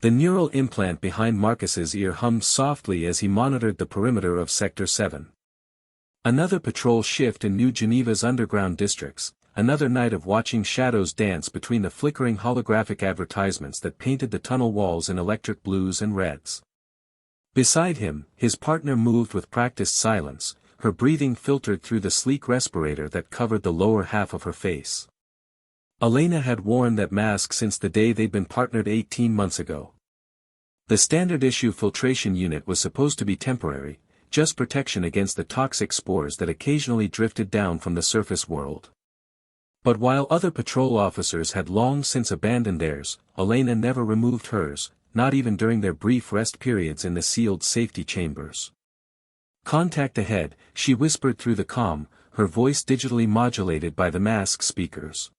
The neural implant behind Marcus's ear hummed softly as he monitored the perimeter of Sector 7. Another patrol shift in New Geneva's underground districts, another night of watching shadows dance between the flickering holographic advertisements that painted the tunnel walls in electric blues and reds. Beside him, his partner moved with practiced silence, her breathing filtered through the sleek respirator that covered the lower half of her face. Elena had worn that mask since the day they'd been partnered 18 months ago. The standard-issue filtration unit was supposed to be temporary, just protection against the toxic spores that occasionally drifted down from the surface world. But while other patrol officers had long since abandoned theirs, Elena never removed hers, not even during their brief rest periods in the sealed safety chambers. "Contact ahead," she whispered through the comm, her voice digitally modulated by the mask speakers.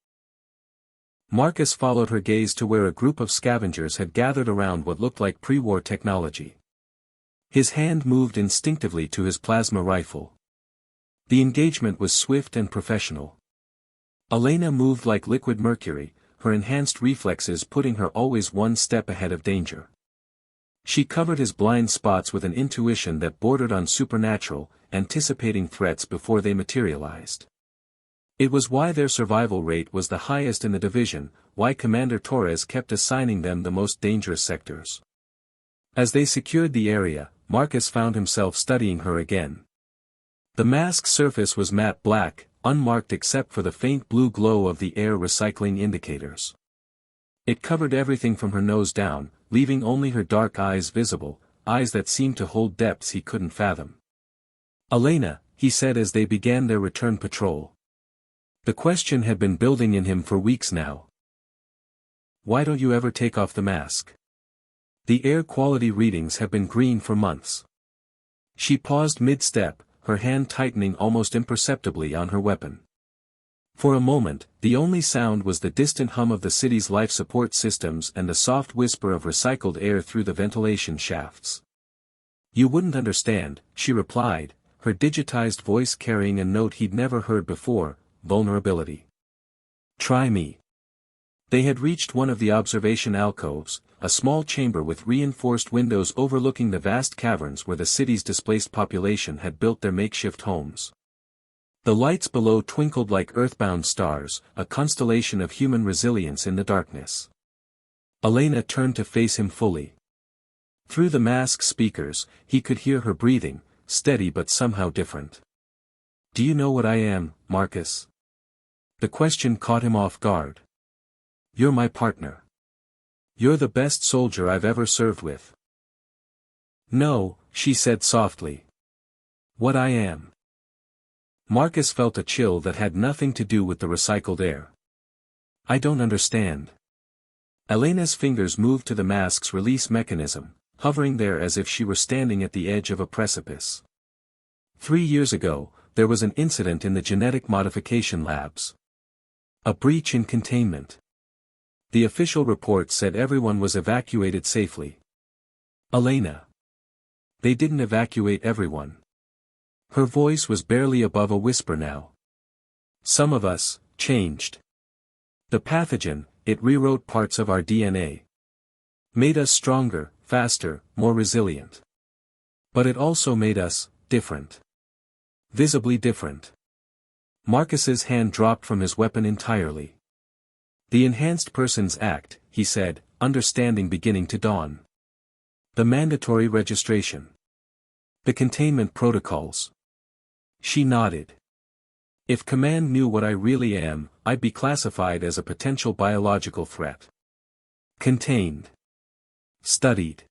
Marcus followed her gaze to where a group of scavengers had gathered around what looked like pre-war technology. His hand moved instinctively to his plasma rifle. The engagement was swift and professional. Elena moved like liquid mercury, her enhanced reflexes putting her always one step ahead of danger. She covered his blind spots with an intuition that bordered on supernatural, anticipating threats before they materialized. It was why their survival rate was the highest in the division, why Commander Torres kept assigning them the most dangerous sectors. As they secured the area, Marcus found himself studying her again. The mask's surface was matte black, unmarked except for the faint blue glow of the air recycling indicators. It covered everything from her nose down, leaving only her dark eyes visible, eyes that seemed to hold depths he couldn't fathom. "Elena," he said as they began their return patrol. The question had been building in him for weeks now. "Why don't you ever take off the mask? The air quality readings have been green for months." She paused mid-step, her hand tightening almost imperceptibly on her weapon. For a moment, the only sound was the distant hum of the city's life support systems and the soft whisper of recycled air through the ventilation shafts. "You wouldn't understand," she replied, her digitized voice carrying a note he'd never heard before: vulnerability. "Try me." They had reached one of the observation alcoves, a small chamber with reinforced windows overlooking the vast caverns where the city's displaced population had built their makeshift homes. The lights below twinkled like earthbound stars, a constellation of human resilience in the darkness. Elena turned to face him fully. Through the mask speakers, he could hear her breathing, steady but somehow different. "Do you know what I am, Marcus?" The question caught him off guard. "You're my partner. You're the best soldier I've ever served with." "No," she said softly. "What I am." Marcus felt a chill that had nothing to do with the recycled air. "I don't understand." Elena's fingers moved to the mask's release mechanism, hovering there as if she were standing at the edge of a precipice. 3 years ago, there was an incident in the genetic modification labs. A breach in containment. The official report said everyone was evacuated safely. "Elena. They didn't evacuate everyone." Her voice was barely above a whisper now. "Some of us changed. The pathogen, it rewrote parts of our DNA. Made us stronger, faster, more resilient. But it also made us different. Visibly different." Marcus's hand dropped from his weapon entirely. "The Enhanced Persons Act," he said, understanding beginning to dawn. "The mandatory registration. The containment protocols." She nodded. "If Command knew what I really am, I'd be classified as a potential biological threat. Contained. Studied.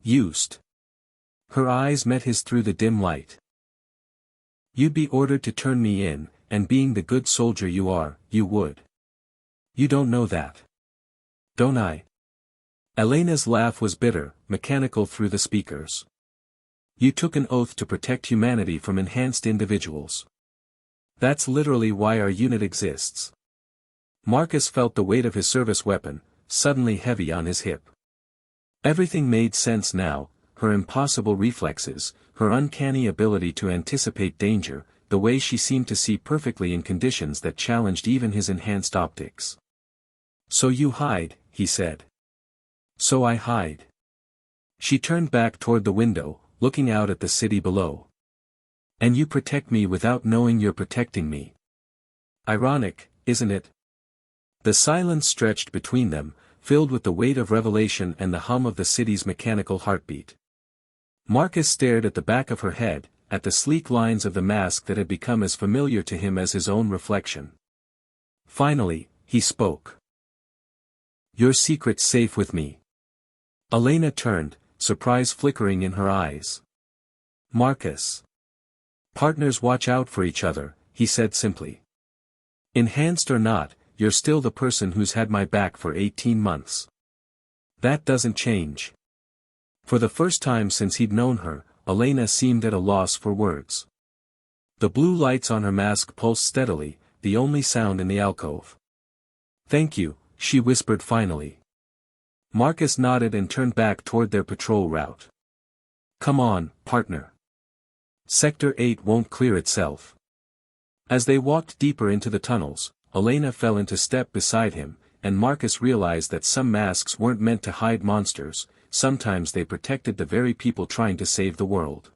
Used." Her eyes met his through the dim light. "You'd be ordered to turn me in, and being the good soldier you are, you would. You don't know that. Don't I?" Elena's laugh was bitter, mechanical through the speakers. "You took an oath to protect humanity from enhanced individuals. That's literally why our unit exists." Marcus felt the weight of his service weapon, suddenly heavy on his hip. Everything made sense now, her impossible reflexes, her uncanny ability to anticipate danger, the way she seemed to see perfectly in conditions that challenged even his enhanced optics. "So you hide," he said. So I hide. She turned back toward the window, looking out at the city below. And you protect me without knowing you're protecting me. Ironic, isn't it? The silence stretched between them, filled with the weight of revelation and the hum of the city's mechanical heartbeat. Marcus stared at the back of her head, at the sleek lines of the mask that had become as familiar to him as his own reflection. Finally, he spoke. Your secret's safe with me. Elena turned, surprise flickering in her eyes. Marcus. Partners watch out for each other, he said simply. Enhanced or not, you're still the person who's had my back for 18 months. That doesn't change. For the first time since he'd known her, Elena seemed at a loss for words. The blue lights on her mask pulsed steadily, the only sound in the alcove. Thank you, she whispered finally. Marcus nodded and turned back toward their patrol route. Come on, partner. Sector 8 won't clear itself. As they walked deeper into the tunnels, Elena fell into step beside him, and Marcus realized that some masks weren't meant to hide monsters, sometimes they protected the very people trying to save the world.